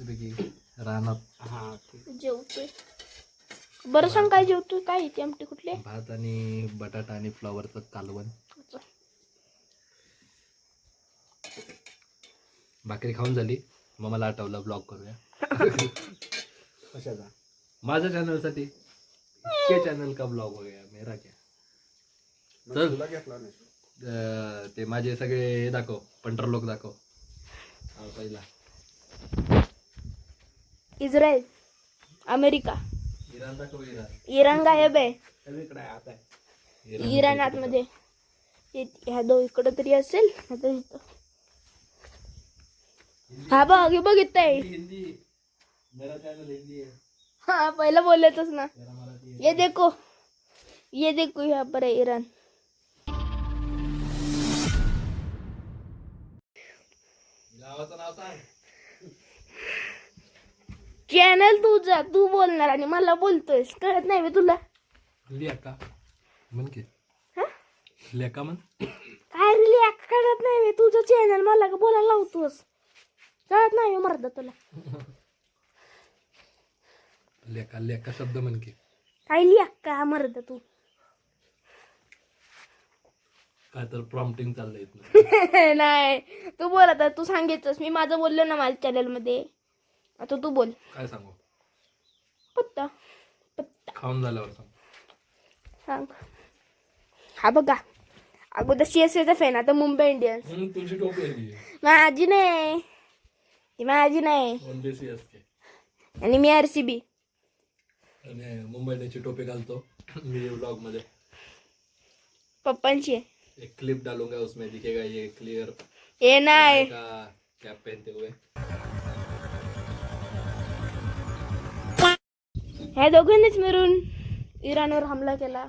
मस्तपैकी रानात. हा जेवतोय. बरं सांग काय जेवतोय, काय येते आमटी कुठले? भात आणि बटाटा आणि फ्लॉवरचं कालवण. भाकरी खाऊन झाली मग मला आठवलं ब्लॉग करूया. कशाचा? माझ्या चॅनलसाठी. इसके चॅनल का ब्लॉग हो गया मेरा क्या. चल तुला घेतला नाही. ते माझे सगळे हे दाखव, पंटर लोक दाखव. पहिला इस्रायल, अमेरिका, इराण दाखव. इराण गायब आहे. इकडे आता इराण आतमध्ये. ह्या दो इकडं तरी असेल. आता इथं. हा बघ, हे बघितलंय. हिंदी मेरा चॅनल हिंदी है. हा पहिला बोलतच ना. मेरा मराठी है. ये देखो, ये देखो यहाँ पर है ईरान. गावाचं नाव सांग. चॅनल तुझा, तू बोलणार आणि मला बोलतोयस, कळत नाही बे तुला. लेका म्हण की. हा? लेका म्हण. काय रे कळत नाही बे तुझं चॅनल, मला का बोलायला लावतोस, कळत नाही मर्दा तुला. लेका लेका शब्द म्हण की. काय लिहा का मर्दा तू. काय तर प्रॉम्प्टिंग चाललंय इथनं. नाही तू बोल आता, तू सांगितलंस, मी माझं बोललो ना माझ्या चॅनल मध्ये. आता तू बोल. काय सांगू. पत्ता पत्ता खाऊन झाल्यावर सांग. सांग. हा बघा, अगोदर CSK चा फॅन, आता मुंबई इंडियन्स. तुझी टोपी आहे ती. माझी नाही, ती माझी नाही. Only CSK. आणि मी RCB. आणि मुंबईची टोपी घालतो मी व्लॉग मध्ये. पप्पांची आहे. एक क्लिप डालूंगा उसमें दिखेगा ये क्लियर. हे नाही. का कैप पहनते हुए. ह्या दोघांनीच मिळून इराणवर हमला केला.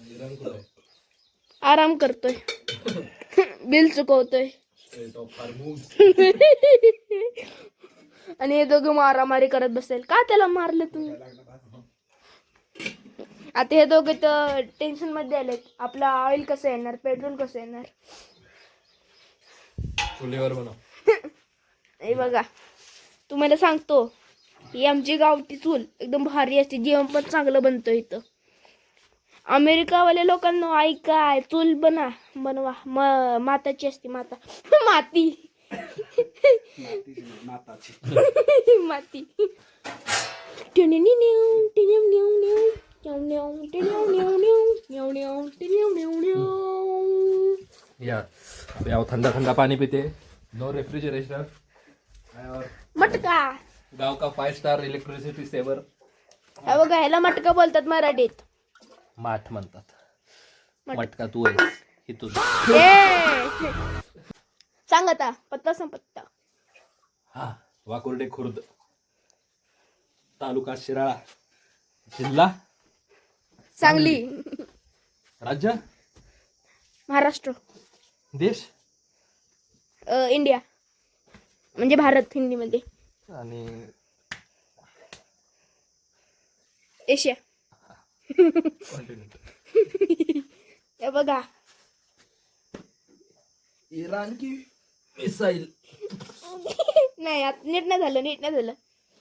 इराण कुठं आहे? आराम करतोय. बिल चुकवतोय. Strait of Hormuz. आणि हे दोघं मारामारी करत बसेल. का त्याला मारलं तुम्ही? आता हे दोघे तर टेन्शन मध्ये आलेत. आपला ऑइल कसं येणार, पेट्रोल कसं येणार. चुलीवर बनव. हे बघा, तुम्हाला सांगतो, ही आमची गावठी चूल एकदम भारी असते, जेवण पण चांगलं बनतं इथं. अमेरिकावाल्या लोकांना ऐका, चूल बनवा. माताची असते, माता माती. माताची माती. या याव ठंडा ठंडा पानी पीते. No refrigeration. और मटका. गांव का 5 स्टार इलेक्ट्रिसिटी सेवर. हे बघा, ह्याला मटका बोलतात मराठीत. माठ म्हणतात. मटका तू आहेस इथून. सांग आता पत्ता, सांग पत्ता. हा, वाकुर्डे खुर्द, तालुका शिराळा, जिल्हा सांगली, राज्य महाराष्ट्र, देश इंडिया म्हणजे भारत हिंदीमध्ये, आणि एशिया. कॉन्टिनेंट. हे बघा, इराण की मिसाईल. नाही नीट नाही झालं.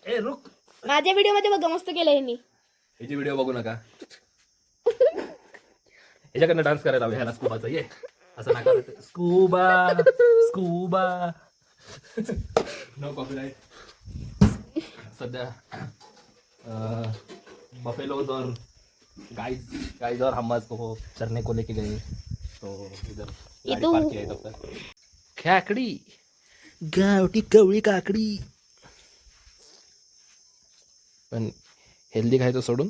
ए रुक. माझ्या व्हिडिओ मध्ये बघा, मस्त केलं ह्यांनी. ह्याची व्हिडिओ बघू नका. ह्याच्याकडनं डान्स करायला हवा. ह्याला स्कूबाचा ये असं नका. Scuba no copyright. सध्या बफेलोज और गाइस और हम को चरने को लेके गए, तो इधर गाड़ी पार्क किया है तब तक. काकडी, गावठी कवळी काकडी. पण हेल्दी खायचं सोडून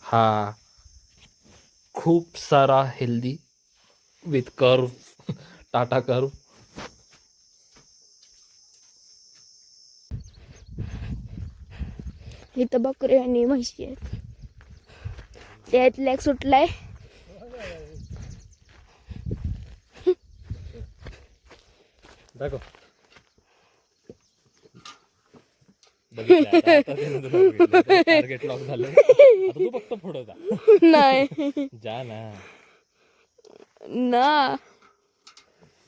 हा खूप सारा healthy with Curvv, Tata Curvv. इथं बकरी आणि म्हशी आहेत. त्यात लेग सुटलाय. दाखव. टार्गेट लॉक झालं. आता तू फक्त पुढं जा. नाही जा ना. ना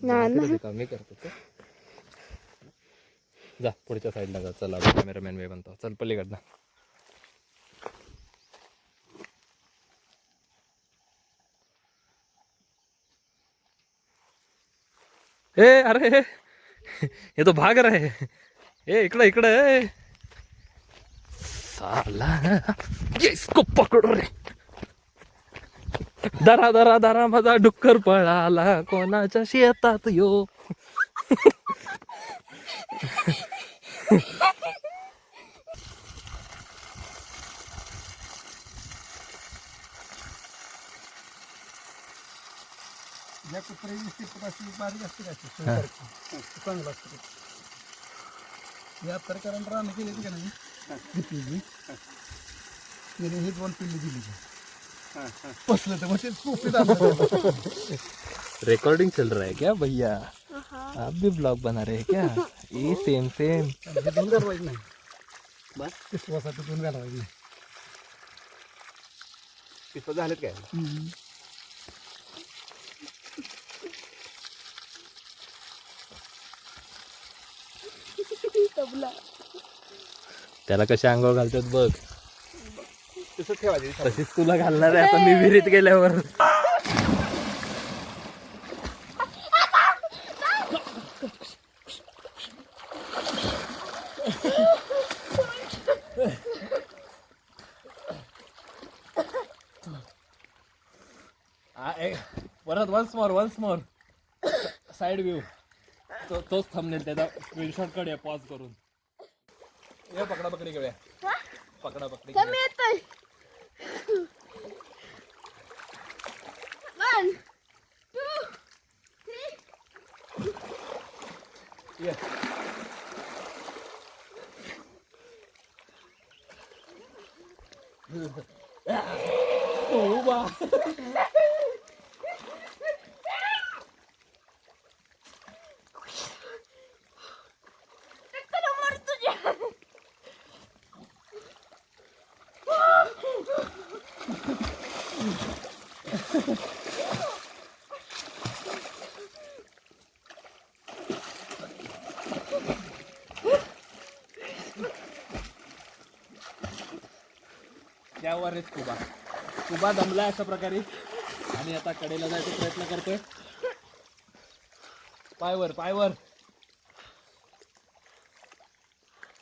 ना मी करतो. जा पुढच्या साईडला जा. चला कॅमेरामॅन वे बनतो. चल पलीकडनं. ए अरे ये तो भाग रहे. ए इकडे इकडे. साला ये इसको पकडो रे. दरा दरा दरा माझा डुक्कर पळाला कोणाच्या शेतात यो. या कुत्र्याची अशी बारीक असते का चांगलं असतं. या तरकरांना रान केली का नाही घेतली त्याने हे 2 पिल्ली दिली बसलं तर मग पोपीत रिकॉर्डिंग चल रहा है क्या भैया? आप भी ब्लॉग बना रहे हैं क्या? ये सेम सेम. हे 2 घालवायचं नाही बस. पिसवासाठी 2 घालवायचं नाही. पिसवा झालेत काय? त्याला कशी अंगावर घालतात बघ. तसं ठेवायचं. तशीच तुला घालणार आहे आता मी विहिरीत गेल्यावर. परत वन्स मोर साइड व्ह्यू. तोच थंबनेल त्याचा स्क्रीनशॉट काढूया पॉज करून. ये पकडा पकडी घेऊया. पकडा पकडी कमी येतोय. 1 2 3. ये. ओ बा. त्यावर रे स्कुबा दमला अशा प्रकारे आणि आता कडेला जायचा प्रयत्न करतोय. पायवर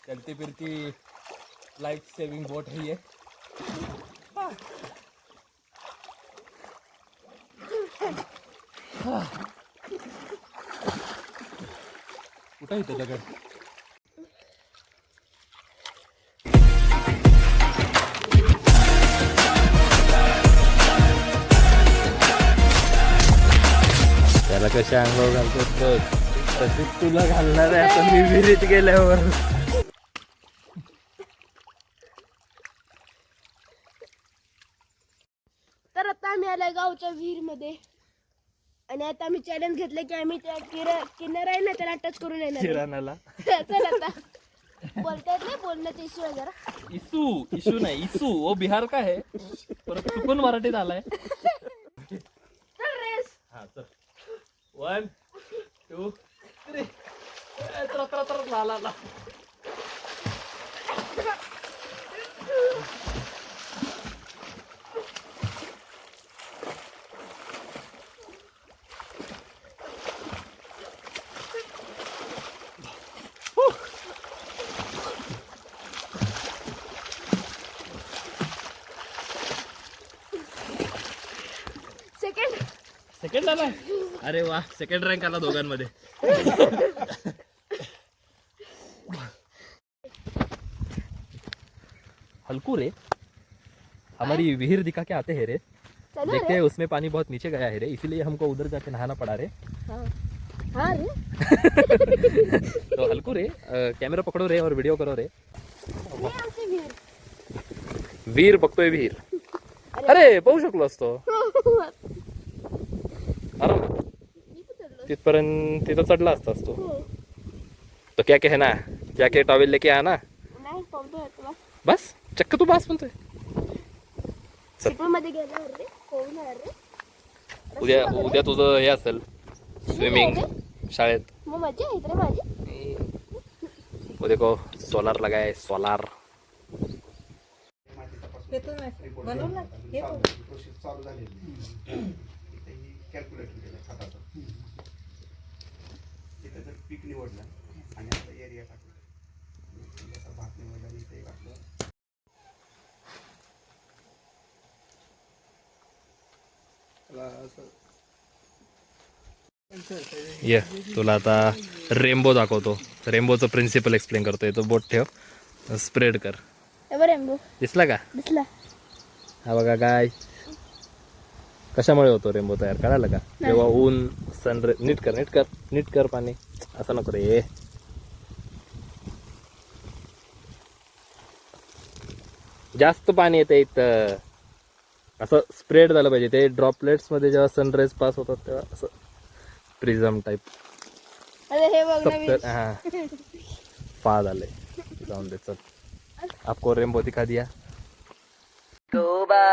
चलती फिरती लाइफ सेविंग बोट है ये. कुठं इथं दगड? त्याला कशा अंगावर घालतात बघ. तशीच तुला घालणार आहे आता मी विहिरीत गेल्यावर. तर आता आम्ही आलोय गावच्या विहीर मध्ये आणि आता आम्ही चॅलेंज घेतलं की आम्ही त्या किनारा आहे ना त्याला टच करून येणार. किराणाला चल आता बोलता येत नाही बोलण्याचा इश्यू आहे जरा. इशू नाही इसू वो बिहार का है. परत चुकून मराठीत आलाय. चल रेस. हा चल 1 2 3. तर ला. सेकंड आला. अरे वा. सेकंड रँक आला दोघांमध्ये. हल्कू रे हमारी विहिर दिखा के आते हैं रे. देखते हैं उसमें पानी बहुत नीचे गया है रे इसीलिए हमको उधर जाके नहाना पड़ा रे. हाँ रे. तो हल्कू रे कॅमेरा पकडो रे और व्हिडिओ करो रे. वीर बघतोय विहीर. अरे पाहू शकलो असतो. अरे तिथपर्यंत तिथं चढला असतास तू. तो क्या कहना क्या के टॉवेल लेके आना. नाही पावतो तुला. बस चक्क तू बास म्हणतोय. मध्ये गेल्यावर रे कोण आहे रे. उद्या तुझं हे असेल स्विमिंग शाळेत. मग मजा येत रे माझी. वो देखो सोलर लगा है, सोलर. पीक निवडलं आणि आता एरिया टाकला, भात निवडला इथे घातलं. ये तुला आता रेनबो दाखवतो. रेनबोचं प्रिन्सिपल एक्सप्लेन करतोय. तो बोट ठेव, स्प्रेड कर. रेनबो दिसला का? दिसला. हा बघा काय कशामुळे होतो रेनबो तयार, कळालं का? तेव्हा ऊन सनराईज. नीट कर पाणी, असं नको रे. जास्त पाणी येते इथं, असं स्प्रेड झालं पाहिजे. ते ड्रॉपलेट्स मध्ये जेव्हा सनराईज पास होतात तेव्हा असं प्रिझम टाइप. अरे हे बघ नवीन. हा पा झाले. जाऊन दे चल. आपको रेनबो दिखा दिया. Scuba.